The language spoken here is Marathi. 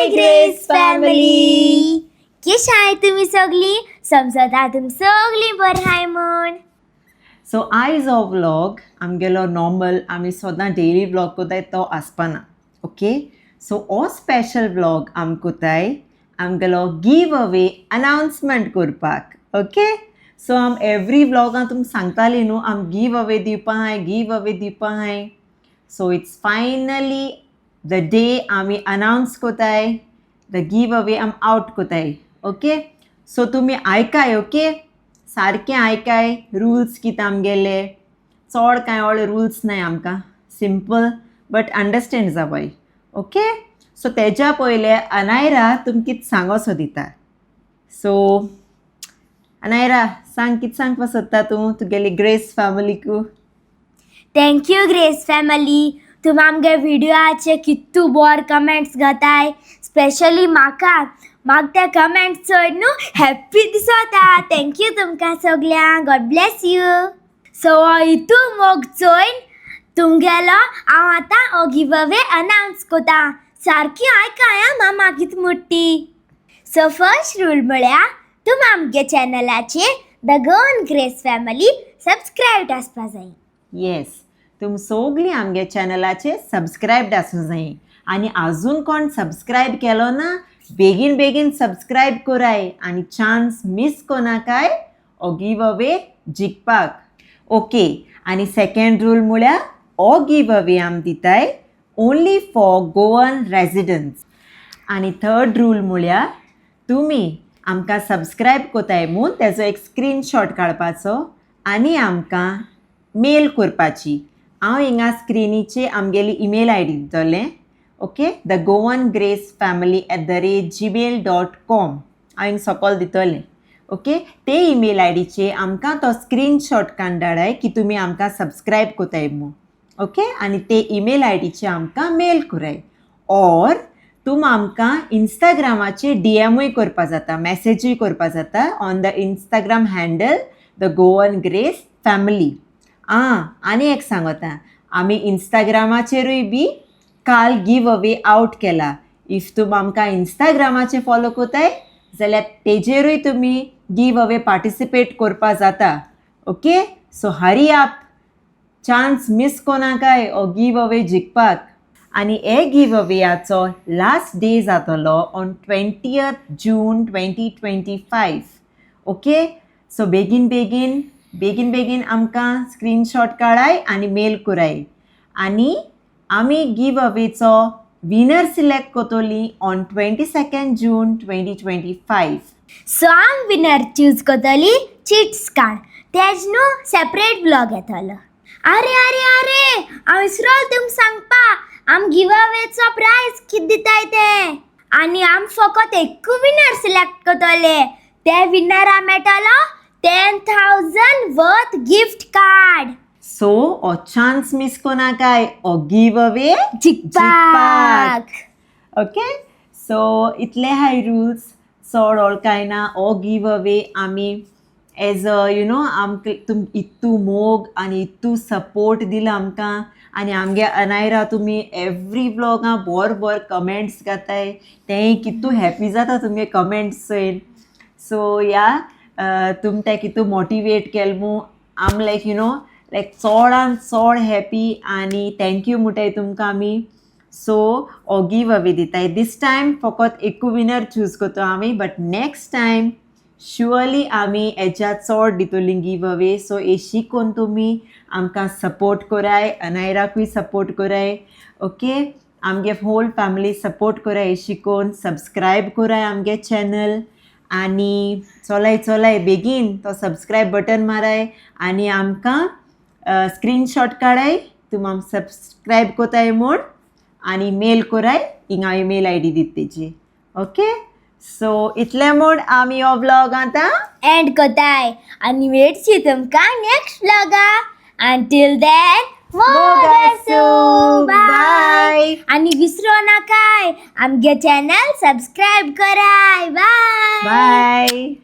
हाय ग्रेस फॅमिली, कशा आहे तुम्ही सगळी? समजता तुम सगळी बरं आहे म्हण. सो आयजो व्लॉग आमगेलो नॉर्मल आमी सदां डेली व्लॉग कोताय तो आसपाना. ओके, सो हो स्पेशल व्लॉग आमी कोताय आमगेलो गिव अवे अनाउन्समेंट करपाक. ओके, सो आम एवरी व्लॉगां तुमकां सांगताली न्हू आम गिव अवे दिवपा हाय. So it's finally the day आमी अनाउन्स कोताय द गिव अवे आम आउट कोताय. ओके, सो तुमी आयकाय. ओके, सारकें आयकाय. रुल्स कितें आमगेले चड कांय व्हड रुल्स नाय आमकां, सिंपल बट अंडरस्टँड जावय. ओके, सो तेज्या पयले अनायरा तुमकां कितें सांगोसो दिता. सो अनायरा सांग, कितें सांगपा सोदता तूं तुगेली ग्रेस फॅमिलीकू? थँक्यू ग्रेस फॅमिली, तुम्ही आमगे व्हिडिओचे कितू बोर कमेंट्स घाताय. स्पेशली म्हाका त्या कमेंट्स चोयन न्हू हॅप्पी दिसता. थँक्यू तुमकां सगळ्यांक. God bless you. सो हितू मोग चोयन तुमगेलो हांव आतां हो गिव अवे अनाउन्स कोता. सारकी आयकाय मामा कितें म्हणटी. सो फर्स्ट रूल म्हळ्यार तुमी आमगे चॅनलाचेर द गोवन ग्रेस फॅमिली सबस्क्रायब्ड आसपा जाय. येस, तुम सगळीं आमगे चॅनलाचेर सबस्क्रायब्ड आसूं जाय. आनी आजून कोण सबस्क्रायब केलो ना बेगीन सबस्क्रायब कराय आनी चान्स मिस कोनाकाय हो गिव अवे जिखपाक. ओके, आनी सेकंड रूल म्हळ्यार हो गिव अवे आमी दिताय ओन्ली फॉर गोवन रेजिडंट्स. आनी थर्ड रूल म्हळ्यार तुमी आमकां सबस्क्रायब कोताय म्हूण तेजो एक स्क्रीनशॉट काडपाचो आनी आमकां मेल करपाची. हांव हिंगा स्क्रिनीचेर आमगेली ईमेल आय डी दितलें. Okay, the Goan grace family @gmail.com हांव हिंग सकयल दितलें. ओके, ते ईमेल आय डीचेर आमकां तो स्क्रीनशॉट काडून धाडाय की तुमी आमकां सबस्क्रायब कोताय म्हूण. ओके, आनी ते ईमेल आय डीचेर आमकां मेल कराय. ऑर तुम आमकां इंस्टाग्रामाचेर डीएमूय करपा जाता, मॅसेजूय करपा जाता on the Instagram handle the Goan grace family. आनी एक सांगता, आमी इंस्टाग्रामाचेरूय बी काल गिव अवे आउट केला. इफ तुम आमकां इंस्टाग्रामाचेर फॉलो कोताय जाल्यार तेजेरूय तुमी गिव अवे पार्टिसिपेट करपा जाता. ओके, सो हरी आप, चान्स मिस कोनाकाय हो गिव अवे जिखपाक. आनी हे गिव अवेयाचो लास्ट डे जातलो on 20th June 2025. Okay, so बेगीन आमकां स्क्रीनशॉट काडाय आनी मेल कराय आनी आमी गिव अवेचो विनर सिलेक्ट कोतोली ऑन 22nd June 2025. सो आम विनर चूज कोतली चिट्स कार्ड. तेज न्हू सेपरेट ब्लॉग येतलो. अरे हांव विसरलो तुमकां सांगपा, आम गिव अवेचो प्रायज कितें दिताय ते. आनी आम फकत एकू विनर सिलेक्ट कोतले. ते विनरा मेळटलो 10,000 वर्थ गिफ्ट कार्ड. सो हो चान्स मिस कोनाकाय हो गिव अवे जिखपाक. ओके, सो इतले हाय रुल्स, चड ओळखाय ना. हो गिव अवे आमी एज अ आमकां इतू मोग आनी इतू सपोर्ट दिला आमकां. आनी आमगे अनायरा तुमी एवरी व्लॉगां बोर कमेंट्स घाताय, तेंय कितू हॅप्पी जाता तुमगे कमेंट्स चोयन. सो तुम ते कितू मोटिवेट केल मू आम लायक चडान चड हॅपी आनी थँक्यू म्हणटाय तुमकां आमी. सो हो गिव अवे दिताय. दीस टायम फकत एकू विनर चूज करतो आमी, बट नेक्स्ट टायम शुअरली आमी हेच्या चड दितली गिव अवे. सो एशी कोन्न तुमी आमकां सपोर्ट कराय, अनायराकूय सपोर्ट कराय. ओके, आमगे होल फॅमिली सपोर्ट कराय. एशी कोन्न सबस्क्रायब कराय आमगे चॅनल आनी चोलाय बेगीन तो सबस्क्रायब बटन माराय आनी आमकां स्क्रीनशॉट काडाय तुम आम सबस्क्रायब कोताय म्हूण आनी मेल कराय. हिंगा ईमेल आय डी दित तेजी. ओके, सो इतले म्हूण आमी हो व्लॉग आतां एंड कोताय आनी मेळची तुमकां नेक्स्ट व्लॉगा. अंटील देन मोगासू बाय. आनी विसरो नाकाय आमगे चॅनल सबस्क्रायब कराय. बाय.